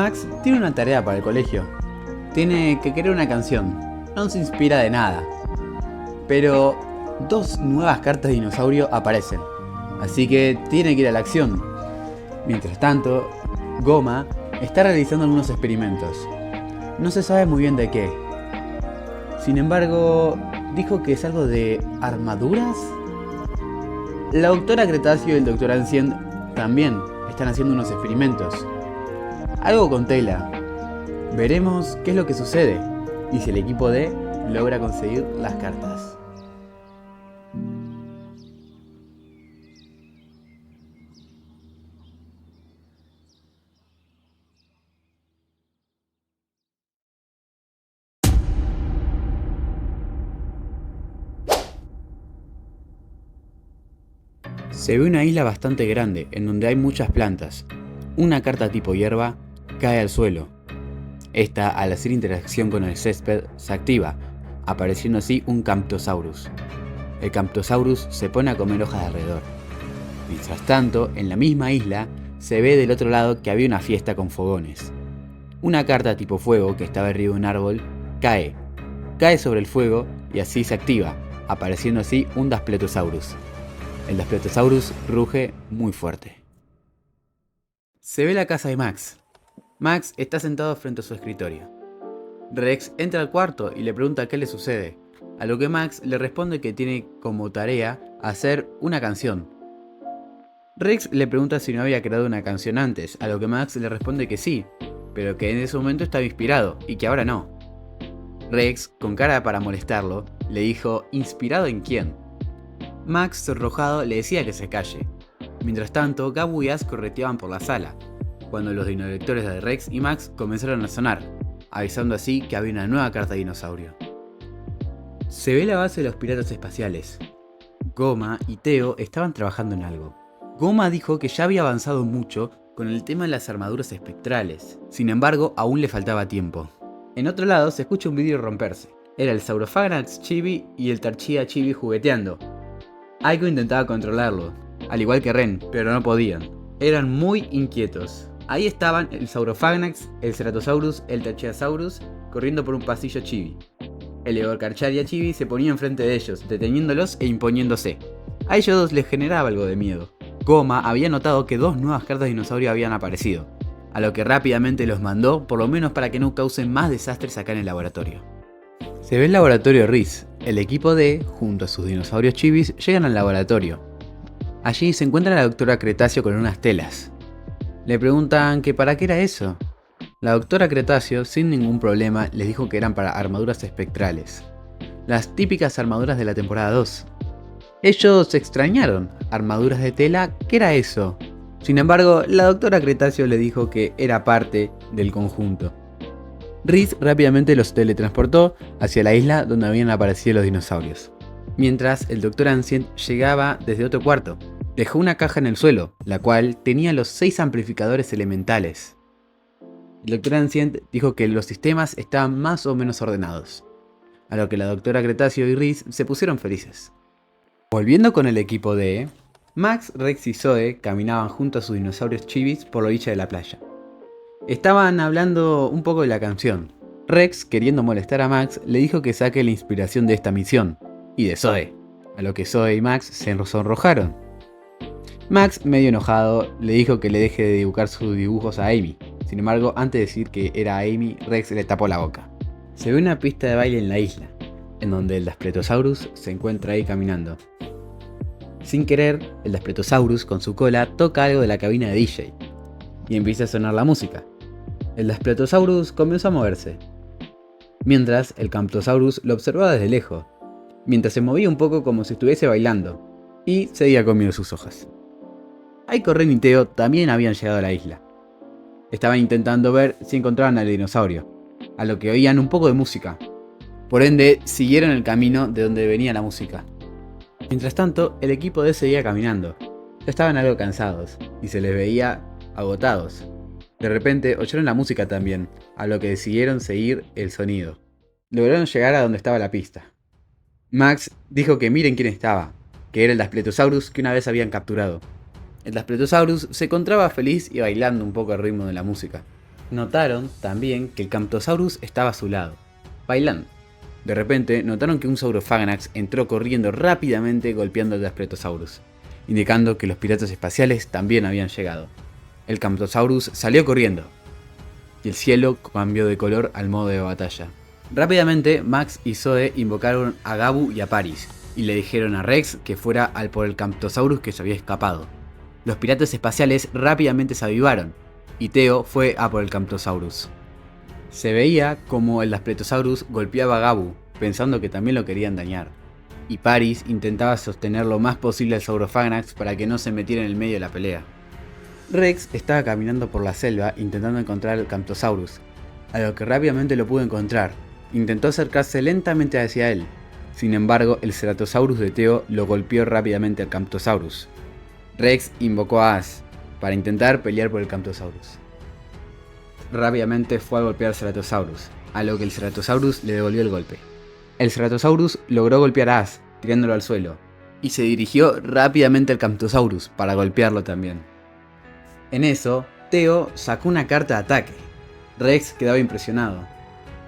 Max tiene una tarea para el colegio. Tiene que crear una canción. No se inspira de nada. Pero dos nuevas cartas de dinosaurio aparecen. Así que tiene que ir a la acción. Mientras tanto, Goma está realizando algunos experimentos. No se sabe muy bien de qué. Sin embargo, dijo que es algo de armaduras. La doctora Cretáceo y el doctor Ancient también están haciendo unos experimentos. Algo con tela. Veremos qué es lo que sucede y si el equipo D logra conseguir las cartas. Se ve una isla bastante grande en donde hay muchas plantas. Una carta tipo hierba cae al suelo. Esta, al hacer interacción con el césped, se activa, apareciendo así un Camptosaurus. El Camptosaurus se pone a comer hojas de alrededor. Mientras tanto, en la misma isla, se ve del otro lado que había una fiesta con fogones. Una carta tipo fuego que estaba arriba de un árbol cae sobre el fuego y así se activa, apareciendo así un Daspletosaurus. El Daspletosaurus ruge muy fuerte. Se ve la casa de Max. Max está sentado frente a su escritorio. Rex entra al cuarto y le pregunta qué le sucede, a lo que Max le responde que tiene como tarea hacer una canción. Rex le pregunta si no había creado una canción antes, a lo que Max le responde que sí, pero que en ese momento estaba inspirado y que ahora no. Rex, con cara para molestarlo, le dijo ¿inspirado en quién? Max, sonrojado, le decía que se calle. Mientras tanto, Gabu y Ash correteaban por la sala, cuando los dinolectores de Rex y Max comenzaron a sonar, avisando así que había una nueva carta de dinosaurio. Se ve la base de los piratas espaciales. Goma y Teo estaban trabajando en algo. Goma dijo que ya había avanzado mucho con el tema de las armaduras espectrales, sin embargo aún le faltaba tiempo. En otro lado se escucha un vidrio romperse. Era el Saurophaganax Chibi y el Tarchia Chibi jugueteando. Aiko intentaba controlarlo, al igual que Ren, pero no podían. Eran muy inquietos. Ahí estaban el Saurophaganax, el Ceratosaurus, el Tarchiasaurus, corriendo por un pasillo chibi. El Eorcarcharia chibi se ponía enfrente de ellos, deteniéndolos e imponiéndose. A ellos dos les generaba algo de miedo. Goma había notado que dos nuevas cartas de dinosaurio habían aparecido, a lo que rápidamente los mandó, por lo menos para que no causen más desastres acá en el laboratorio. Se ve el laboratorio Riz. El equipo D, junto a sus dinosaurios chibis, llegan al laboratorio. Allí se encuentra la doctora Cretáceo con unas telas. Le preguntan que para qué era eso. La doctora Cretáceo, sin ningún problema, les dijo que eran para armaduras espectrales. Las típicas armaduras de la temporada 2. Ellos se extrañaron. ¿Armaduras de tela? ¿Qué era eso? Sin embargo, la doctora Cretáceo le dijo que era parte del conjunto. Riz rápidamente los teletransportó hacia la isla donde habían aparecido los dinosaurios. Mientras, el Dr. Ancient llegaba desde otro cuarto. Dejó una caja en el suelo, la cual tenía los 6 amplificadores elementales. El Dr. Ancient dijo que los sistemas estaban más o menos ordenados, a lo que la doctora Cretáceo y Riz se pusieron felices. Volviendo con el equipo de Max, Rex y Zoe caminaban junto a sus dinosaurios chibis por la orilla de la playa. Estaban hablando un poco de la canción. Rex, queriendo molestar a Max, le dijo que saque la inspiración de esta misión, y de Zoe, a lo que Zoe y Max se sonrojaron. Max, medio enojado, le dijo que le deje de dibujar sus dibujos a Amy. Sin embargo, antes de decir que era Amy, Rex le tapó la boca. Se ve una pista de baile en la isla, en donde el Daspletosaurus se encuentra ahí caminando. Sin querer, el Daspletosaurus con su cola toca algo de la cabina de DJ, y empieza a sonar la música. El Daspletosaurus comenzó a moverse, mientras el Camptosaurus lo observaba desde lejos, mientras se movía un poco como si estuviese bailando, y seguía comiendo sus hojas. Aiko, Ren y Teo también habían llegado a la isla. Estaban intentando ver si encontraban al dinosaurio, a lo que oían un poco de música. Por ende, siguieron el camino de donde venía la música. Mientras tanto, el equipo D seguía caminando. Ya estaban algo cansados, y se les veía agotados. De repente oyeron la música también, a lo que decidieron seguir el sonido. Lograron llegar a donde estaba la pista. Max dijo que miren quién estaba, que era el Daspletosaurus que una vez habían capturado. El Daspletosaurus se encontraba feliz y bailando un poco al ritmo de la música. Notaron también que el Camptosaurus estaba a su lado, bailando. De repente notaron que un Saurophaganax entró corriendo rápidamente golpeando al Daspletosaurus, indicando que los piratas espaciales también habían llegado. El Camptosaurus salió corriendo y el cielo cambió de color al modo de batalla. Rápidamente Max y Zoe invocaron a Gabu y a Paris y le dijeron a Rex que fuera al por el Camptosaurus que se había escapado. Los piratas espaciales rápidamente se avivaron y Theo fue a por el Camptosaurus. Se veía como el Daspletosaurus golpeaba a Gabu, pensando que también lo querían dañar, y Paris intentaba sostener lo más posible al Saurophaganax para que no se metiera en el medio de la pelea. Rex estaba caminando por la selva intentando encontrar al Camptosaurus, a lo que rápidamente lo pudo encontrar. Intentó acercarse lentamente hacia él, sin embargo el Ceratosaurus de Theo lo golpeó rápidamente al Camptosaurus. Rex invocó a Ash para intentar pelear por el Camptosaurus. Rápidamente fue a golpear al Ceratosaurus, a lo que el Ceratosaurus le devolvió el golpe. El Ceratosaurus logró golpear a Ash, tirándolo al suelo, y se dirigió rápidamente al Camptosaurus para golpearlo también. En eso, Theo sacó una carta de ataque. Rex quedaba impresionado.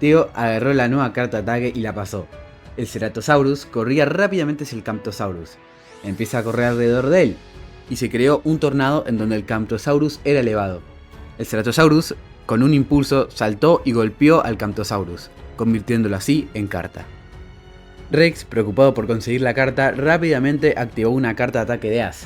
Theo agarró la nueva carta de ataque y la pasó. El Ceratosaurus corría rápidamente hacia el Camptosaurus. Empieza a correr alrededor de él, y se creó un tornado en donde el Camptosaurus era elevado. El Ceratosaurus, con un impulso, saltó y golpeó al Camptosaurus, convirtiéndolo así en carta. Rex, preocupado por conseguir la carta, rápidamente activó una carta de ataque de Ash.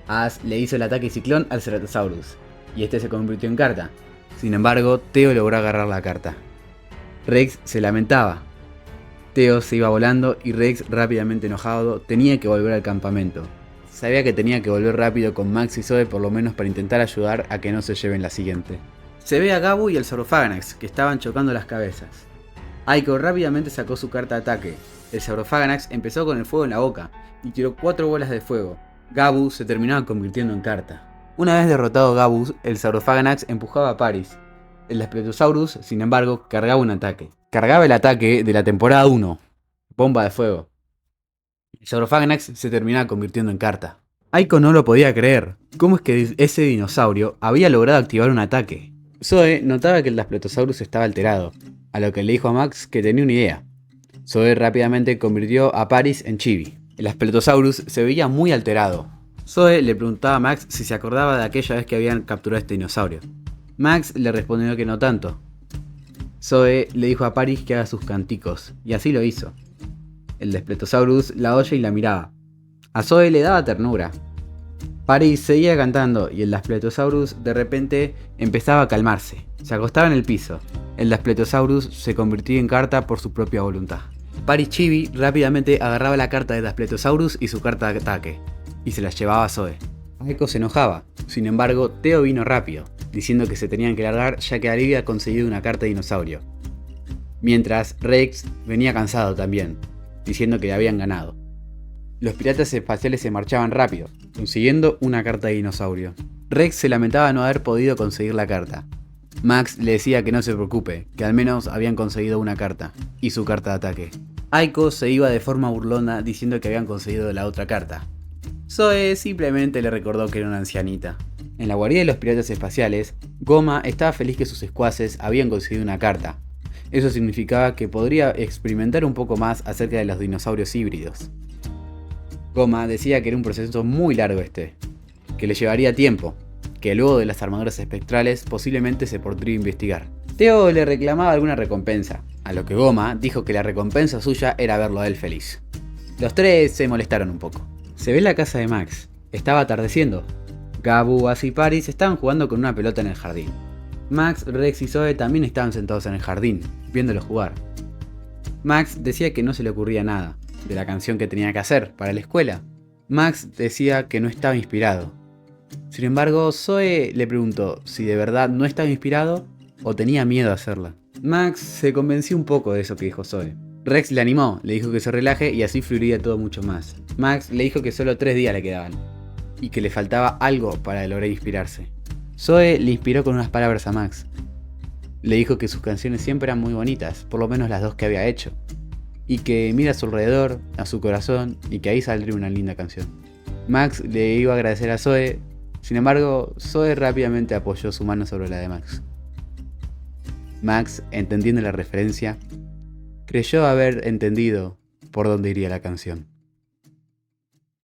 Ash le hizo el ataque ciclón al Ceratosaurus, y este se convirtió en carta. Sin embargo, Theo logró agarrar la carta. Rex se lamentaba. Theo se iba volando y Rex, rápidamente enojado, tenía que volver al campamento. Sabía que tenía que volver rápido con Max y Zoe por lo menos para intentar ayudar a que no se lleven la siguiente. Se ve a Gabu y el Saurophaganax que estaban chocando las cabezas. Aiko rápidamente sacó su carta de ataque. El Saurophaganax empezó con el fuego en la boca y tiró 4 bolas de fuego. Gabu se terminaba convirtiendo en carta. Una vez derrotado Gabu, el Saurophaganax empujaba a Paris. El Daspletosaurus, sin embargo, cargaba un ataque. Cargaba el ataque de la temporada 1, bomba de fuego. El Saurophaganax se terminaba convirtiendo en carta. Aiko no lo podía creer. ¿Cómo es que ese dinosaurio había logrado activar un ataque? Zoe notaba que el Daspletosaurus estaba alterado, a lo que le dijo a Max que tenía una idea. Zoe rápidamente convirtió a Paris en Chibi. El Daspletosaurus se veía muy alterado. Zoe le preguntaba a Max si se acordaba de aquella vez que habían capturado a este dinosaurio. Max le respondió que no tanto. Zoe le dijo a Paris que haga sus canticos, y así lo hizo. El Daspletosaurus la oye y la miraba. A Zoe le daba ternura. Paris seguía cantando y el Daspletosaurus de repente empezaba a calmarse. Se acostaba en el piso. El Daspletosaurus se convirtió en carta por su propia voluntad. Paris Chibi rápidamente agarraba la carta de Daspletosaurus y su carta de ataque, y se las llevaba a Zoe. Aiko se enojaba. Sin embargo, Theo vino rápido, diciendo que se tenían que largar ya que había conseguido una carta de dinosaurio. Mientras, Rex venía cansado también, diciendo que le habían ganado. Los piratas espaciales se marchaban rápido, consiguiendo una carta de dinosaurio. Rex se lamentaba no haber podido conseguir la carta. Max le decía que no se preocupe, que al menos habían conseguido una carta, y su carta de ataque. Aiko se iba de forma burlona diciendo que habían conseguido la otra carta. Zoe simplemente le recordó que era una ancianita. En la guarida de los piratas espaciales, Goma estaba feliz que sus secuaces habían conseguido una carta. Eso significaba que podría experimentar un poco más acerca de los dinosaurios híbridos. Goma decía que era un proceso muy largo que le llevaría tiempo, que luego de las armaduras espectrales posiblemente se podría investigar. Theo le reclamaba alguna recompensa, a lo que Goma dijo que la recompensa suya era verlo a él feliz. Los tres se molestaron un poco. Se ve la casa de Max. Estaba atardeciendo. Gabu, Ash y Paris estaban jugando con una pelota en el jardín. Max, Rex y Zoe también estaban sentados en el jardín, viéndolo jugar. Max decía que no se le ocurría nada de la canción que tenía que hacer para la escuela. Max decía que no estaba inspirado. Sin embargo, Zoe le preguntó si de verdad no estaba inspirado o tenía miedo a hacerla. Max se convenció un poco de eso que dijo Zoe. Rex le animó, le dijo que se relaje y así fluiría todo mucho más. Max le dijo que solo 3 días le quedaban y que le faltaba algo para lograr inspirarse. Zoe le inspiró con unas palabras a Max. Le dijo que sus canciones siempre eran muy bonitas, por lo menos las 2 que había hecho, y que mira a su alrededor, a su corazón, y que ahí saldría una linda canción. Max le iba a agradecer a Zoe, sin embargo, Zoe rápidamente apoyó su mano sobre la de Max. Max, entendiendo la referencia, creyó haber entendido por dónde iría la canción.